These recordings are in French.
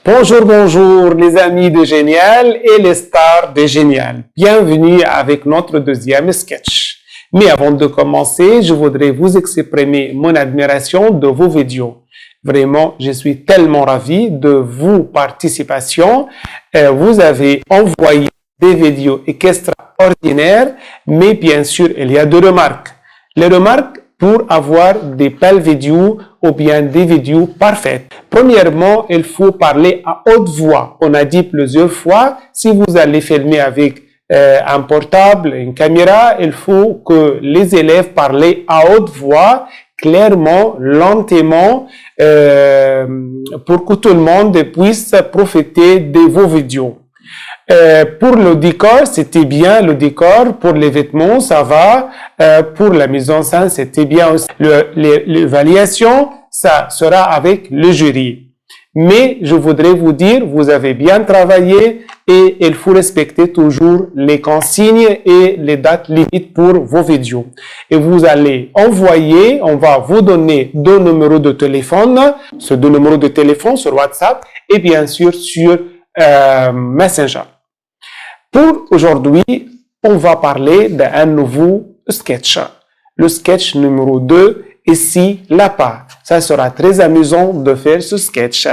Bonjour, bonjour les amis de Génial et les stars de Génial. Bienvenue avec notre deuxième sketch. Mais avant de commencer, je voudrais vous exprimer mon admiration de vos vidéos. Vraiment, je suis tellement ravi de vos participations. Vous avez envoyé des vidéos extraordinaires, mais bien sûr, il y a deux remarques. Les remarques pour avoir des belles vidéos ou bien des vidéos parfaites. Premièrement, il faut parler à haute voix. On a dit plusieurs fois, si vous allez filmer avec un portable, une caméra, il faut que les élèves parlent à haute voix, clairement, lentement, pour que tout le monde puisse profiter de vos vidéos. Pour le décor, c'était bien le décor. Pour les vêtements, ça va. Pour la mise en scène, c'était bien aussi. L'évaluation, ça sera avec le jury. Mais je voudrais vous dire, vous avez bien travaillé et il faut respecter toujours les consignes et les dates limites pour vos vidéos. Et vous allez envoyer, on va vous donner deux numéros de téléphone, ces deux numéros de téléphone sur WhatsApp et bien sûr sur Messenger. Pour aujourd'hui, on va parler d'un nouveau sketch. Le sketch numéro 2, ici, là-bas. Ça sera très amusant de faire ce sketch.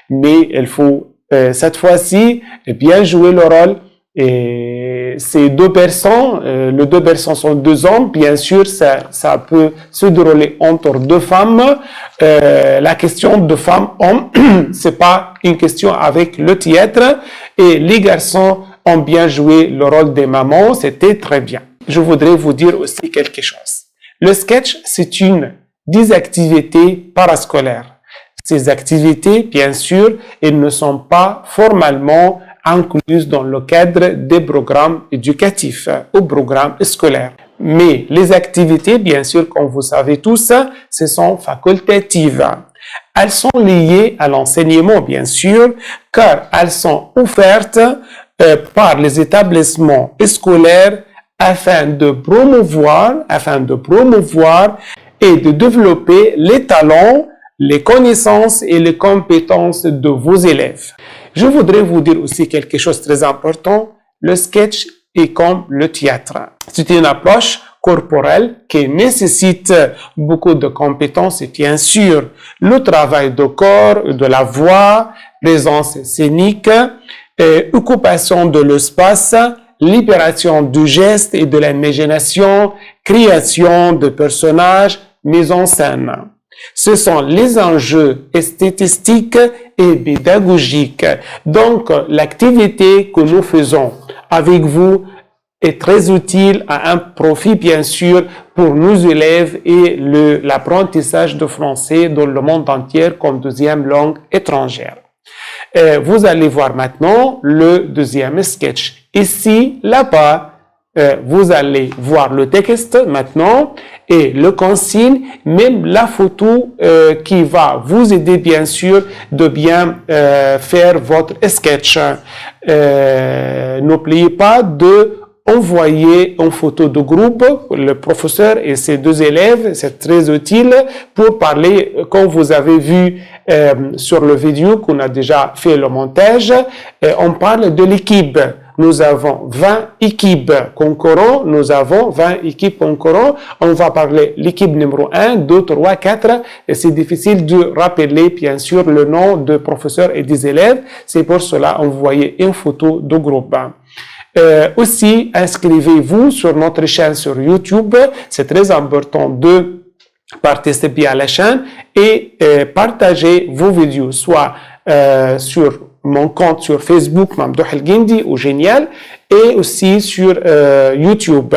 Mais il faut, cette fois-ci, bien jouer le rôle. Et ces deux personnes, les deux personnes sont deux hommes. Bien sûr, ça peut se dérouler entre deux femmes. La question de femme-homme, c'est pas une question avec le théâtre. Et les garçons ont bien joué le rôle des mamans, c'était très bien. Je voudrais vous dire aussi quelque chose. Le sketch, c'est une des activités parascolaires. Ces activités, bien sûr, elles ne sont pas formellement incluses dans le cadre des programmes éducatifs ou programmes scolaires. Mais les activités, bien sûr, comme vous savez tous, ce sont facultatives. Elles sont liées à l'enseignement, bien sûr, car elles sont offertes par les établissements scolaires afin de promouvoir et de développer les talents, les connaissances et les compétences de vos élèves. Je voudrais vous dire aussi quelque chose de très important. Le sketch est comme le théâtre. C'est une approche corporelle qui nécessite beaucoup de compétences et bien sûr le travail de corps, de la voix, présence scénique, occupation de l'espace, libération du geste et de l'imagination, création de personnages, mise en scène. Ce sont les enjeux esthétiques et pédagogiques. Donc, l'activité que nous faisons avec vous est très utile à un profit, bien sûr, pour nos élèves et l'apprentissage de français dans le monde entier comme deuxième langue étrangère. Vous allez voir maintenant le deuxième sketch. Ici, là-bas, vous allez voir le texte maintenant et le consigne, même la photo qui va vous aider bien sûr de bien faire votre sketch. N'oubliez pas de envoyer une photo de groupe, le professeur et ses deux élèves, c'est très utile pour parler, comme vous avez vu sur le vidéo qu'on a déjà fait le montage, on parle de l'équipe. Nous avons 20 équipes concurrentes, on va parler l'équipe numéro 1, 2, 3, 4, et c'est difficile de rappeler bien sûr le nom de professeur et des élèves, c'est pour cela envoyer une photo de groupe. Aussi, inscrivez-vous sur notre chaîne sur YouTube. C'est très important de participer à la chaîne et partager vos vidéos, soit sur mon compte sur Facebook, Mamdouh El Guindi ou Génial, et aussi sur YouTube.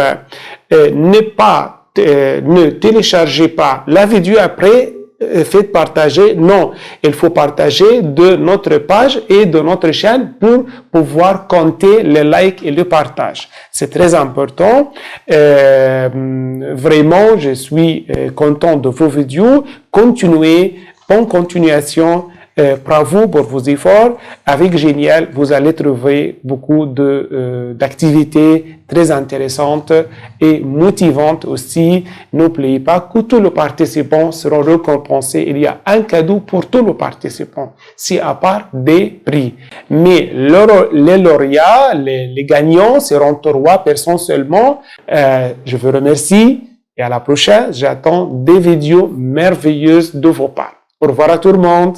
Ne téléchargez pas la vidéo après. Faites partager, non, il faut partager de notre page et de notre chaîne pour pouvoir compter les likes et le partage. C'est très important. Vraiment, je suis content de vos vidéos. Continuez, bonne continuation. Bravo pour vos efforts. Avec Génial, vous allez trouver beaucoup d'activités très intéressantes et motivantes aussi. N'oubliez pas que tous les participants seront récompensés. Il y a un cadeau pour tous les participants, si à part des prix. Mais les lauréats, les gagnants seront 3 personnes seulement. Je vous remercie et à la prochaine. J'attends des vidéos merveilleuses de vos parts. Au revoir à tout le monde.